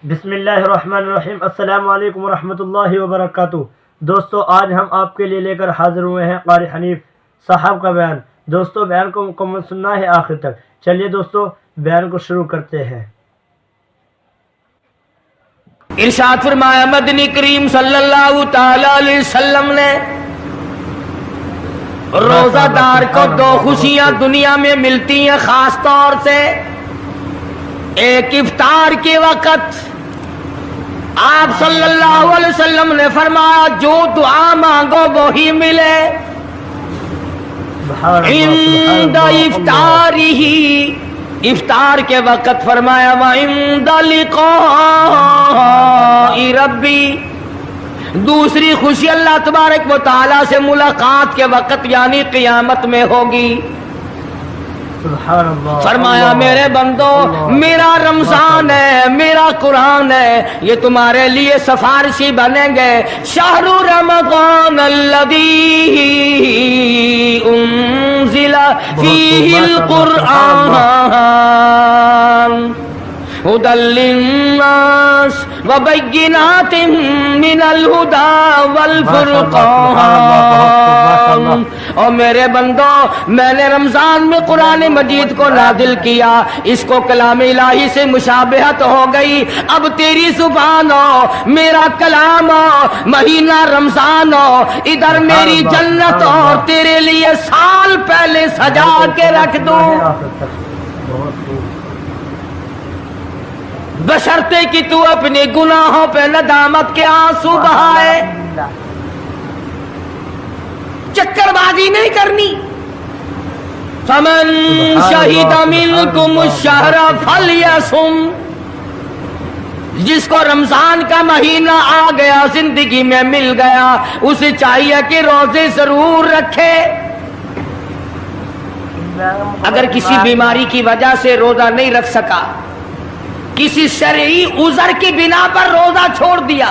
بسم اللہ الرحمن الرحیم۔ السلام علیکم ورحمۃ اللہ وبرکاتہ۔ دوستو، آج ہم آپ کے لیے لے کر حاضر ہوئے ہیں قاری حنیف صاحب کا بیان۔ دوستو، بیان کو مکمل سننا ہے آخر تک۔ چلیے دوستو، بیان کو شروع کرتے ہیں۔ ارشاد فرمایا مدنی کریم صلی اللہ تعالی علیہ وسلم نے روزہ دار کو دو خوشیاں دنیا میں ملتی ہیں، خاص طور سے ایک افطار کے وقت آپ صلی اللہ علیہ وسلم نے فرمایا جو دعا مانگو وہی ملے عند افطارہ، افطار کے وقت فرمایا وعند لقاء ربی، دوسری خوشی اللہ تبارک و تعالی سے ملاقات کے وقت یعنی قیامت میں ہوگی۔ فرمایا میرے بندو، میرا رمضان ہے، میرا قرآن ہے، یہ تمہارے لیے سفارشی بنیں گے۔ شہر رمضان الذی انزل فیہ القرآن ہدی للناس وبینات من الہدی والفرقان۔ اور میرے بندو، میں نے رمضان میں قرآن مجید کو نازل کیا، اس کو کلام الہی سے مشابہت ہو گئی۔ اب تیری زبان ہو، میرا کلام ہو، مہینہ رمضان ہو، ادھر میری جنت اور تیرے لیے سال پہلے سجا کے رکھ دوں، بشرطے کہ تو اپنے گناہوں پہ ندامت کے آنسو بہائے، چکر بازی نہیں کرنی۔ فمن شہد منکم الشہر فلیصم، جس کو رمضان کا مہینہ آ گیا، زندگی میں مل گیا، اسے چاہیے کہ روزے ضرور رکھے۔ اگر کسی بیماری کی وجہ سے روزہ نہیں رکھ سکا، کسی شرعی عذر کی بنا پر روزہ چھوڑ دیا،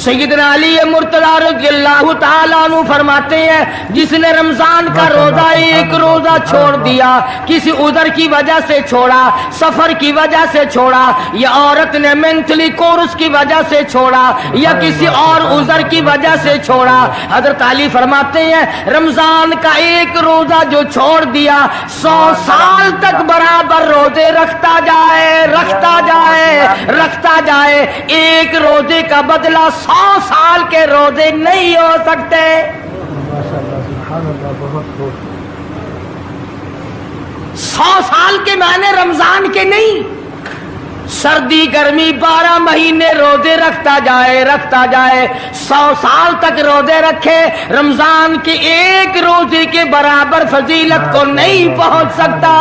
سیدنا علی مرتضی رضی اللہ تعالیٰ عنہ فرماتے ہیں جس نے رمضان کا روزہ ایک روزہ چھوڑ دیا، کسی عذر کی وجہ سے چھوڑا، سفر کی وجہ سے چھوڑا، یا عورت نے مینٹلی کورس کی وجہ سے چھوڑا، یا کسی اور عذر کی وجہ سے چھوڑا، حضرت علی فرماتے ہیں رمضان کا ایک روزہ جو چھوڑ دیا 100 سال تک برابر روزے رکھتا جائے، رکھتا جائے، رکھتا جائے، ایک روزے کا بدلہ 100 سال کے روزے نہیں ہو سکتے۔ 100 سال کے معنی رمضان کے نہیں، سردی گرمی 12 مہینے روزے رکھتا جائے، رکھتا جائے، 100 سال تک روزے رکھے، رمضان کے ایک روزے کے برابر فضیلت کو نہیں پہنچ سکتا۔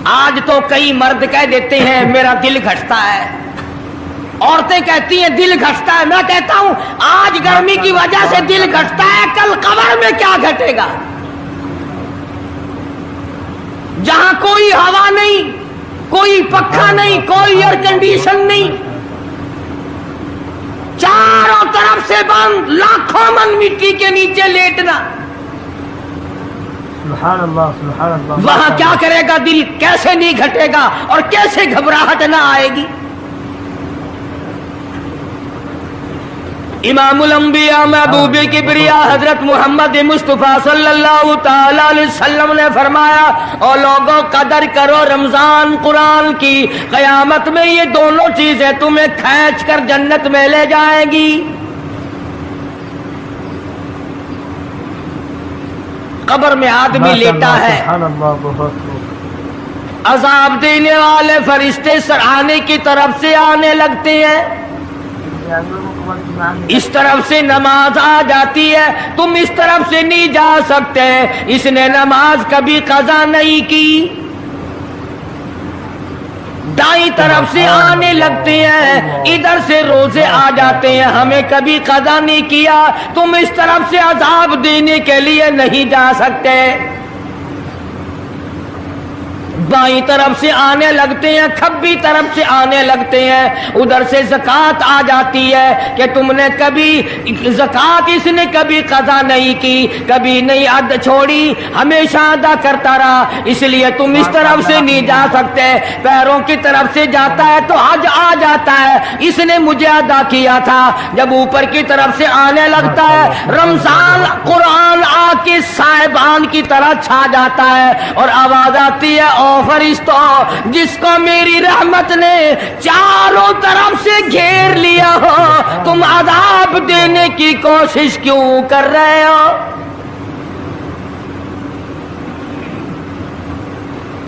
آج تو کئی مرد کہہ دیتے ہیں میرا دل گھٹتا ہے، عورتیں کہتی ہیں دل گھٹتا ہے، میں کہتا ہوں آج گرمی کی وجہ سے دل گھٹتا ہے، کل قبر میں کیا گھٹے گا؟ جہاں کوئی ہوا نہیں، کوئی پنکھا نہیں، کوئی ایئر کنڈیشن نہیں، چاروں طرف سے بند، لاکھوں من مٹی کے نیچے لیٹنا، سبحان اللہ سبحان اللہ، وہاں کیا کرے گا دل؟ کیسے نہیں گھٹے گا اور کیسے گھبراہٹ نہ آئے گی؟ امام الانبیاء محبوب کبریا حضرت محمد مصطفیٰ صلی اللہ تعالی علیہ وسلم نے فرمایا او لوگوں قدر کرو رمضان قرآن کی، قیامت میں یہ دونوں چیزیں تمہیں کھینچ کر جنت میں لے جائیں گی۔ قبر میں آدمی لیٹا ہے، عذاب دینے والے فرشتے سرانے کی طرف سے آنے لگتے ہیں، اس طرف سے نماز آ جاتی ہے، تم اس طرف سے نہیں جا سکتے، اس نے نماز کبھی قضا نہیں کی، دائیں طرف سے آنے لگتے ہیں، ادھر سے روزے آ جاتے ہیں، ہمیں کبھی قضا نہیں کیا، تم اس طرف سے عذاب دینے کے لیے نہیں جا سکتے۔ बाईं तरफ से आने लगते हैं, खब्बी तरफ से आने लगते हैं, उधर से ज़कात आ जाती है कि तुमने कभी ज़कात इसने कभी कज़ा नहीं की, कभी नहीं अद छोड़ी, हमेशा अदा करता रहा, इसलिए तुम इस तरफ से नहीं जा सकते, पैरों की तरफ से जाता है तो हज आ जाता है, इसने मुझे अदा किया था। जब ऊपर की तरफ से आने लगता है रमजान, कुरान आके साहिबान की तरह छा जाता है और आवाज आती है, ओ फरिश्तों, जिसको मेरी रहमत ने चारों तरफ से घेर लिया हो, तुम अजाब देने की कोशिश क्यों कर रहे हो?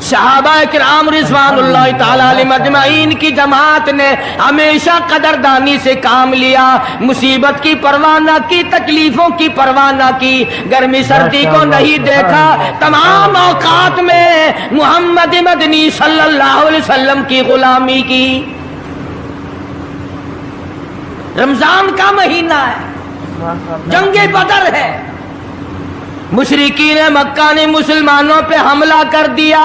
सहाबा किराम रिज़वानुल्लाह ताला अलैहिम अजमईन की जमात ने हमेशा कदरदानी से काम लिया, मुसीबत की परवाह न की, तकलीफों की परवाह न की, गर्मी सर्दी को नहीं देखा, तमाम औकात में मोहम्मद मदनी सल्लल्लाहु अलैहि वसल्लम की गुलामी की। रमजान का महीना है, जंगे बदर है, मुशरिकीन मक्का ने मुसलमानों पे हमला कर दिया,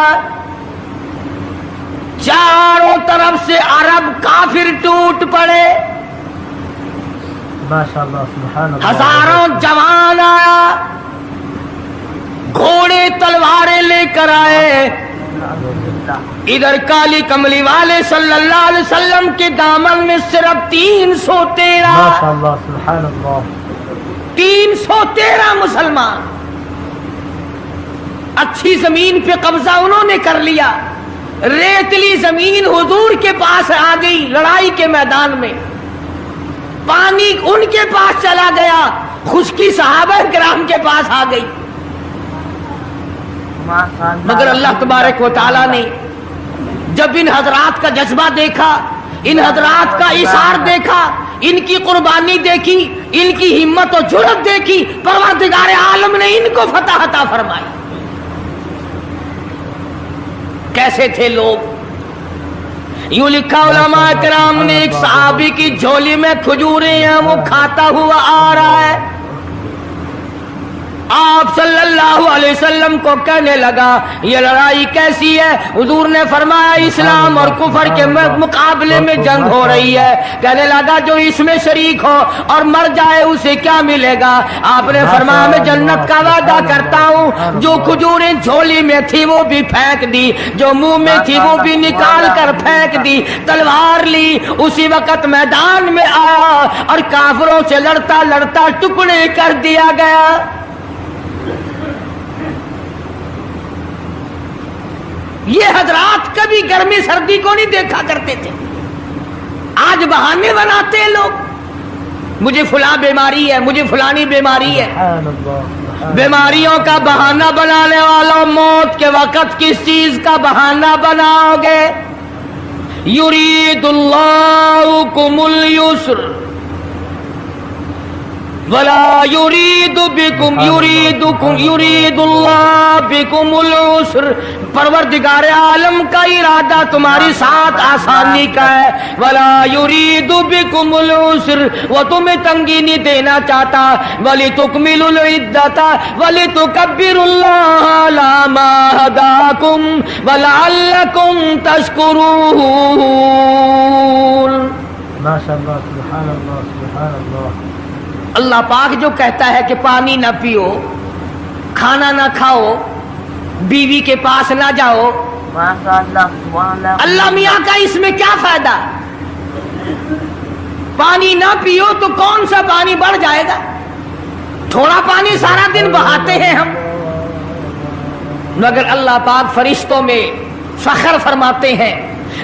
चारों तरफ से अरब काफिर टूट पड़े, माशाअल्लाह, सुभान अल्लाह, हजारों जवान आया, घोड़े तलवारें लेकर आए, इधर काली कमली वाले सल्लल्लाहु अलैहि वसल्लम के दामन में सिर्फ 313, माशाअल्लाह, सुभान अल्लाह, 313 मुसलमान, अच्छी जमीन पे कब्जा उन्होंने कर लिया, रेतली जमीन हुजूर के पास आ गई, लड़ाई के मैदान में पानी उनके पास चला गया, खुश्की सहाबा किराम के पास आ गई, मगर अल्लाह तबारक व तआला ने जब इन हजरात का जज्बा देखा, इन हजरात का इशार देखा, इनकी कुर्बानी देखी, इनकी हिम्मत और जुर्रत देखी, परवरदिगार आलम ने इनको फतह अता फरमाई। कैसे थे लोग? यूं लिखा उलमा किराम ने, एक सहाबी की झोली में खजूरें हैं, वो खाता हुआ आ रहा है, आप सल्लल्लाहु अलैहि वसल्लम को कहने लगा, ये लड़ाई कैसी है? हुजूर ने फरमाया, इस्लाम और कुफर के मुकाबले में जंग हो रही है। कहने लगा, जो इसमें शरीक हो और मर जाए उसे क्या मिलेगा? आपने फरमाया, मैं जन्नत का वादा करता हूँ। जो खजूरें झोली में थी वो भी फेंक दी, जो मुंह में थी वो भी निकाल कर फेंक दी, तलवार ली, उसी वक्त मैदान में आया और काफिरों से लड़ता लड़ता टुकड़े कर दिया गया। ये हजरात कभी गर्मी सर्दी को नहीं देखा करते थे, आज बहाने बनाते हैं लोग, मुझे फुला बीमारी है, मुझे फुलानी बीमारी है। बीमारियों का बहाना बनाने वालों, मौत के वक्त किस चीज का बहाना बनाओगे? युरीदुल्लाहु कुमुल युस्र वला युरीदु बिकुम युरीदुल्लाह बिकुमुल उस्र। परवरदिगार आलम का इरादा तुम्हारी साथ आसानी का है। वला युरीदु बिकुमुल उस्र, वो तुम्हें तंगी नहीं देना चाहता। वली तुकमिलुल इद्दता वली तुकब्बिरुल्लाह अला मा हदाकुम वलअल्लकुम तशकुरून। माशाअल्लाह, सुभान अल्लाह, सुभान अल्लाह। अल्लाह पाक जो कहता है कि पानी ना पियो, खाना ना खाओ, बीवी के पास ना जाओ, अल्लाह मियाँ का इसमें क्या फायदा? पानी ना पियो तो कौन सा पानी बढ़ जाएगा? थोड़ा पानी सारा दिन बहाते हैं हम, मगर अल्लाह पाक फरिश्तों में फख्र फरमाते हैं,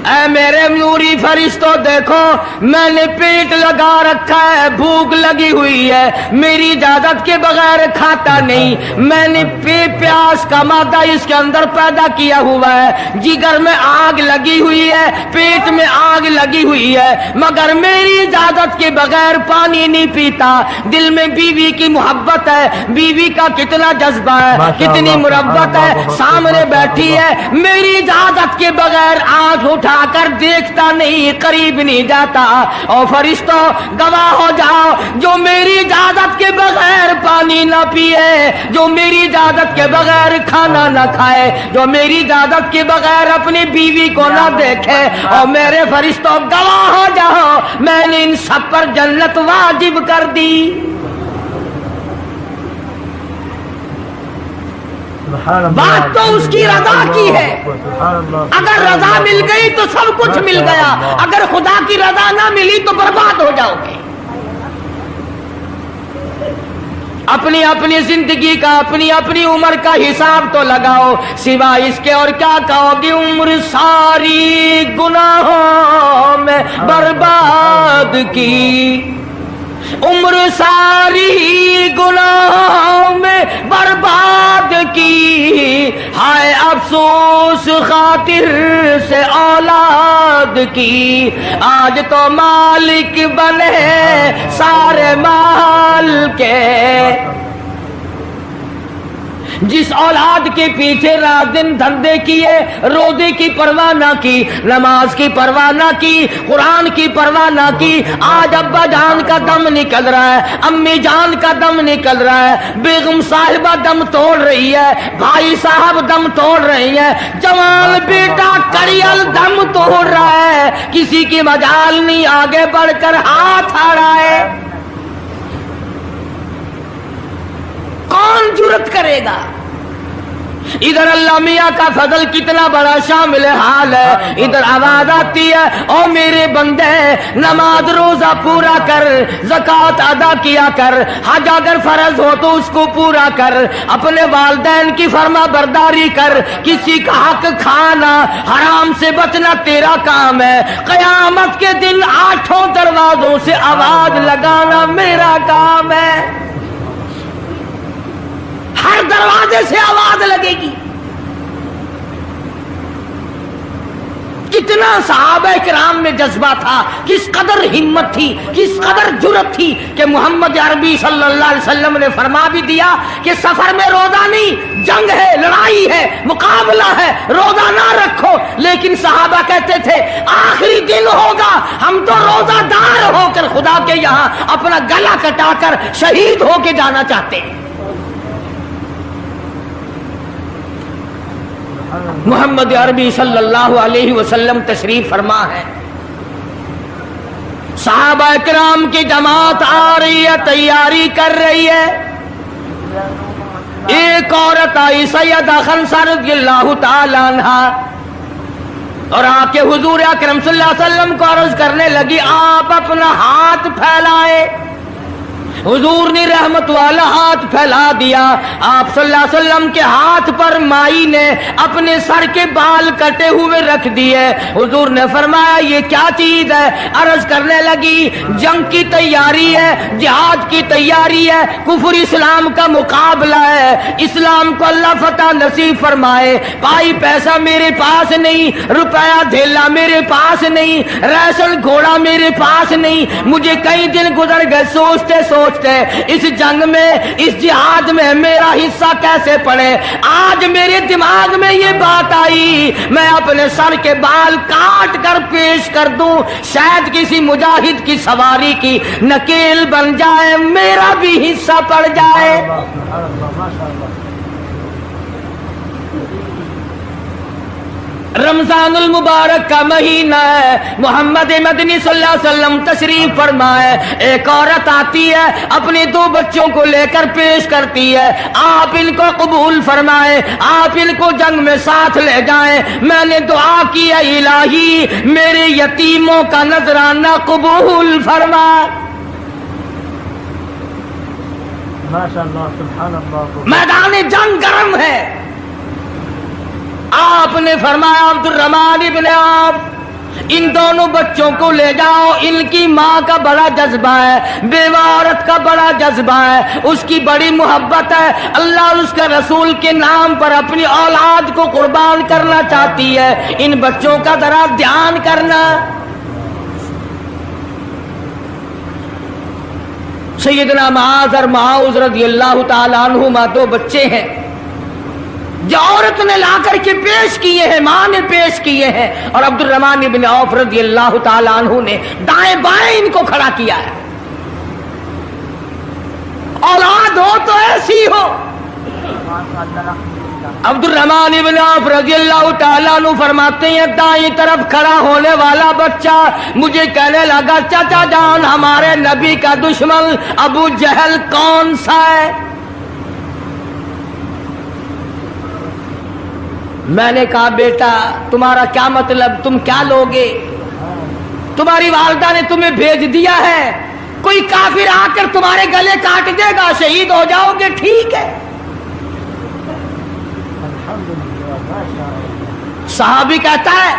ऐ मेरे नूरी फरिश्तों, देखो मैंने पेट लगा रखा है, भूख लगी हुई है, मेरी इजाजत के बगैर खाता नहीं। मैंने प्यास का मादा इसके अंदर पैदा किया हुआ है, जिगर में आग लगी हुई है, पेट में आग लगी हुई है, मगर मेरी इजाजत के बगैर पानी नहीं पीता। दिल में बीवी की मोहब्बत है, बीवी का कितना जज्बा है, कितनी मुरब्बत है, सामने बैठी है, मेरी इजाजत के बगैर आंख उठाकर देखता नहीं, करीब नहीं जाता। और फरिश्तों गवाह हो जाओ, जो मेरी इजाजत के बगैर पानी ना पिए, जो मेरी इजाजत के बगैर खाना ना खाए, जो मेरी इजाजत के बगैर अपनी बीवी को ना देखे, और मेरे फरिश्तों गवाह हो जाओ, मैंने इन सब पर जन्नत वाजिब कर दी। बात तो उसकी रजा की है। अगर रजा मिल गई तो सब कुछ मिल गया, अगर खुदा की रजा ना मिली तो बर्बाद हो जाओगे। अपनी अपनी जिंदगी का, अपनी अपनी उम्र का हिसाब तो लगाओ, सिवा इसके और क्या कहोगे। उम्र सारी गुनाहों में बर्बाद की, उम्र सारी गुनाहों में बर्बाद की, हाय अफसोस खातिर से औलाद की। आज तो मालिक बने सारे माल के, जिस औलाद के पीछे रात दिन धंधे किए, रोजे की परवाह ना की, नमाज की परवाह ना की, कुरान की परवाह ना की, आज अब्बा जान का दम निकल रहा है, अम्मी जान का दम निकल रहा है, बेगम साहिबा दम तोड़ रही है, भाई साहब दम तोड़ रही है, जवान बेटा करियल दम तोड़ रहा है, किसी की मजाल नहीं आगे बढ़कर हाथ आ रहा है। कौन जुर्रत करेगा? इधर अल्लाह मियाँ का फजल कितना बड़ा शामिल हाल है, इधर आवाज आती है, ओ मेरे बंदे नमाज रोजा पूरा कर, ज़कात अदा किया कर, हज अगर फर्ज हो तो उसको पूरा कर, अपने वालिदैन की फर्मा बरदारी कर, किसी का हक खाना, हराम से बचना तेरा काम है। कयामत के दिन 8 दरवाजों से आवाज लगाना मेरा काम है। हर दरवाजे से आवाज लगेगी। कितना सहाबा किराम में जज्बा था, किस कदर हिम्मत थी, किस कदर जुर्रत थी कि मोहम्मद अरबी सल्लल्लाहु अलैहि वसल्लम ने फरमा भी दिया कि सफर में रोजा नहीं, जंग है, लड़ाई है, मुकाबला है, रोजा ना रखो। लेकिन सहाबा कहते थे आखिरी दिन होगा, हम तो रोजादार होकर खुदा के यहाँ अपना गला कटाकर शहीद होके जाना चाहते हैं। मोहम्मद अरबी सल्लल्लाहु अलैहि वसल्लम तशरीफ फरमा है, सहाबा किराम की जमात आ रही है, तैयारी कर रही है। एक औरत आई सैयदा खंसा रज़ियल्लाहु ताला अन्हा, और आके हुजूर अकरम सल्लल्लाहु अलैहि वसल्लम को अर्ज करने लगी, आप अपना हाथ फैलाए। हुजूर ने रहमत वाला हाथ फैला दिया। आप सल्लल्लाहु अलैहि वसल्लम के हाथ पर माई ने अपने सर के बाल कटे हुए रख दिए। हुजूर ने फरमाया ये क्या चीज है? अर्ज करने लगी जंग की तैयारी है, जिहाद की तैयारी है, कुफर इस्लाम का मुकाबला है, इस्लाम को अल्लाह फतह नसीब फरमाए। पाई पैसा मेरे पास नहीं, रुपया धेला मेरे पास नहीं, राशन घोड़ा मेरे पास नहीं, मुझे कई दिन गुजर गए सोचते सोचते इस जंग में, इस जिहाद में मेरा हिस्सा कैसे पड़े। आज मेरे दिमाग में ये बात आई, मैं अपने सर के बाल काट कर पेश कर दूं, शायद किसी मुजाहिद की सवारी की नकेल बन जाए, मेरा भी हिस्सा पड़ जाए। रमजानुल मुबारक का महीना है, मोहम्मद मदनी सल्लल्लाहु अलैहि वसल्लम तशरीफ फरमाए। एक औरत आती है, अपने 2 बच्चों को लेकर पेश करती है, आप इनको कबूल फरमाए, आप इनको जंग में साथ ले जाएं। मैंने दुआ की है इलाही मेरे यतीमों का नजराना कबूल फरमा। माशाअल्लाह, सुभान अल्लाह। मैदान जंग गर्म है। आपने फरमाया अब्दुर्रहमान इब्न आप इन दोनों बच्चों को ले जाओ, इनकी माँ का बड़ा जज्बा है, बेवा औरत का बड़ा जज्बा है, उसकी बड़ी मोहब्बत है, अल्लाह और उसके रसूल के नाम पर अपनी औलाद को कुर्बान करना चाहती है। इन बच्चों का जरा ध्यान करना। सैयदना मुआज़ और मुआज़ रज़ियल्लाहु ताला अन्हुमा 2 बच्चे हैं। جو عورت نے لا کر کے پیش کیے ہیں، ماں نے پیش کیے ہیں، اور عبد الرحمن بن عوف رضی اللہ تعالیٰ عنہ نے دائیں بائیں ان کو کھڑا کیا ہے۔ اولاد ہو تو ایسی ہو۔ عبد الرحمن بن عوف رضی اللہ تعالیٰ عنہ فرماتے ہیں دائیں طرف کھڑا ہونے والا بچہ مجھے کہنے لگا چچا جان ہمارے نبی کا دشمن ابو جہل کون سا ہے؟ میں نے کہا بیٹا تمہارا کیا مطلب، تم کیا لوگے؟ تمہاری والدہ نے تمہیں بھیج دیا ہے، کوئی کافر آ کر تمہارے گلے کاٹ دے گا، شہید ہو جاؤ گے، ٹھیک ہے۔ صحابی کہتا ہے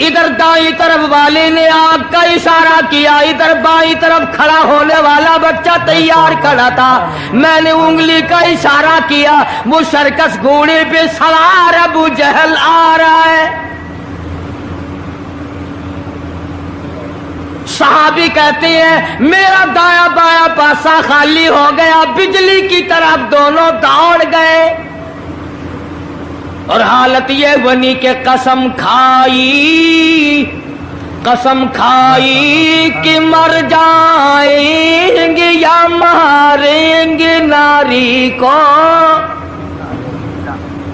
ادھر دائیں طرف والے نے آگ کا اشارہ کیا، ادھر بائیں طرف کھڑا ہونے والا بچہ تیار کھڑا تھا، میں نے انگلی کا اشارہ کیا، وہ سرکس گھوڑے پہ سوار ابو جہل آ رہا ہے۔ صحابی کہتے ہیں میرا دایاں بایاں پاسا خالی ہو گیا، بجلی کی طرف دونوں دوڑ گئے، اور حالت یہ بنی کہ قسم کھائی کہ مر جائیں گے یا ماریں گے ناری کو،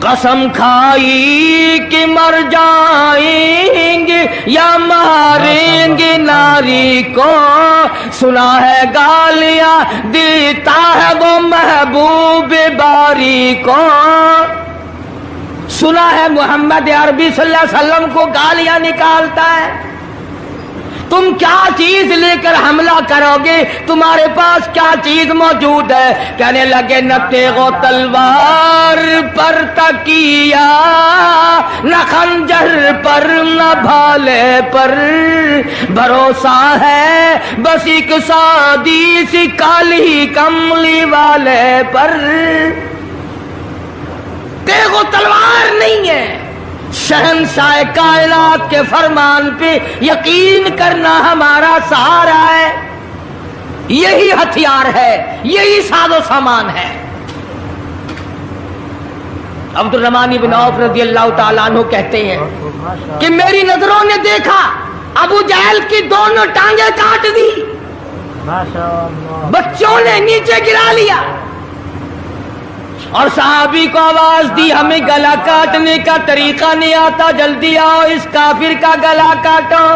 قسم کھائی کہ مر جائیں گے یا ماریں گے ناری کو، سنا ہے گالیاں دیتا ہے وہ محبوب باری کو، سنا ہے محمد عربی صلی اللہ علیہ وسلم کو گالیاں نکالتا ہے، تم کیا چیز لے کر حملہ کرو گے، تمہارے پاس کیا چیز موجود ہے؟ کہنے لگے نہ تیغ و تلوار پر تکیا، نہ خنجر پر نہ بھالے پر، بھروسہ ہے بس ایک سادی سی کالی کملی والے پر، تیغ و تلوار نہیں ہے، شہنشاہ کائنات کے فرمان پہ یقین کرنا ہمارا سہارا ہے، یہی ہتھیار ہے، یہی ساز و سامان ہے۔ عبد الرحمن بن عوف رضی اللہ تعالیٰ عنہ کہتے ہیں کہ میری نظروں نے دیکھا ابو جہل کی دونوں ٹانگیں کاٹ دی، بچوں نے نیچے گرا لیا، اور صحابی کو آواز دی ہمیں گلا کاٹنے کا طریقہ نہیں آتا، جلدی آؤ اس کافر کا گلا کاٹو۔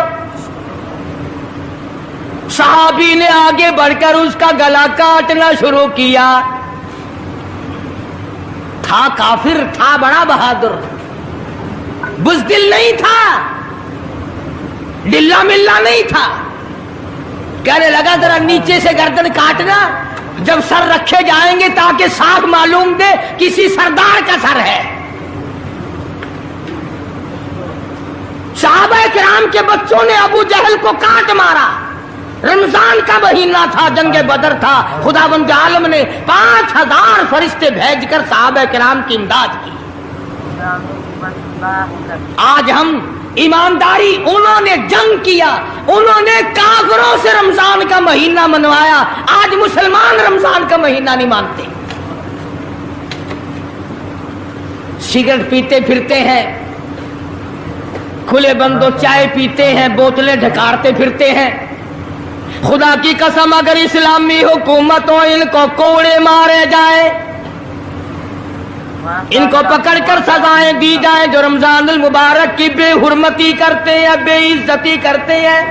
صحابی نے آگے بڑھ کر اس کا گلا کاٹنا شروع کیا، تھا کافر، تھا بڑا بہادر، بزدل نہیں تھا، ڈلا ملا نہیں تھا، کہنے لگا ذرا نیچے سے گردن کاٹنا، جب سر رکھے جائیں گے تاکہ صاف معلوم دے کسی سردار کا سر ہے۔ صحابہ کرام کے بچوں نے ابو جہل کو کاٹ مارا، رمضان کا مہینہ تھا، جنگ بدر تھا، خداوند عالم نے 5000 فرشتے بھیج کر صحابہ کرام کی امداد کی۔ آج ہم ایمانداری، انہوں نے جنگ کیا، انہوں نے کافروں سے رمضان کا مہینہ منوایا، آج مسلمان رمضان کا مہینہ نہیں مانتے، سگریٹ پیتے پھرتے ہیں، کھلے بندوں چائے پیتے ہیں، بوتلیں ڈھکارتے پھرتے ہیں۔ خدا کی قسم اگر اسلامی حکومت ہو ان کو کوڑے مارے جائیں، ان کو پکڑ کر سزائیں دی جائیں جو رمضان المبارک کی بے حرمتی کرتے ہیں، بے عزتی کرتے ہیں،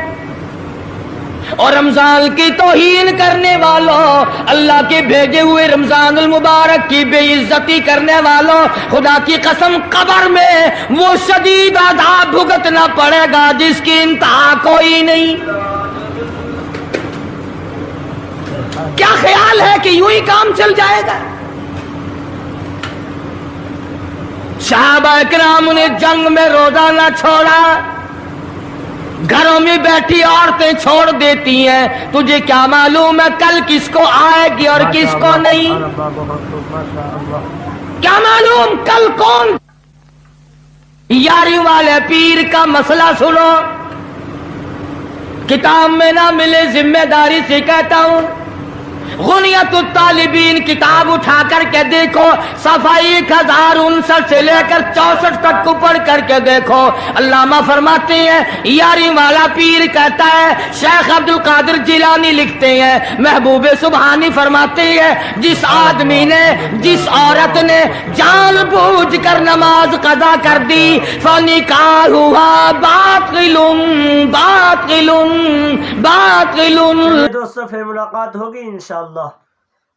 اور رمضان کی توہین کرنے والوں، اللہ کے بھیجے ہوئے رمضان المبارک کی بے عزتی کرنے والوں، خدا کی قسم قبر میں وہ شدید عذاب بھگتنا پڑے گا جس کی انتہا کوئی نہیں۔ کیا خیال ہے کہ یوں ہی کام چل جائے گا؟ صحابہ کرام نے جنگ میں روزہ نہ چھوڑا، گھروں میں بیٹھی عورتیں چھوڑ دیتی ہیں، تجھے کیا معلوم ہے کل کس کو آئے گی اور کس کو نہیں؟ کیا معلوم کل کون؟ یاری والے پیر کا مسئلہ سنو، کتاب میں نہ ملے ذمہ داری سے کہتا ہوں، गुनियतुत तालिबीन किताब उठा करके देखो, सफा 1059 से लेकर 64 तक को पढ़ करके देखो। अल्लामा फरमाते हैं, यारी वाला पीर कहता है, शेख अब्दुल कादिर जिलानी लिखते हैं, महबूब सुबहानी फरमाते हैं, जिस आदमी ने, जिस औरत ने जानबूझ कर नमाज कदा कर दी, फनिकाहुहा बातिलुन बातिलुन बातिलुन। चलिए दोस्तों, फिर मुलाकात होगी इंशाअल्लाह।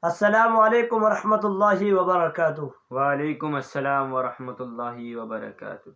अस्सलामु अलैकुम वरहमतुल्लाहि वबरकातुहू। वालेकुम अस्सलाम व रहमतुल्लाहि व बरकातुहू।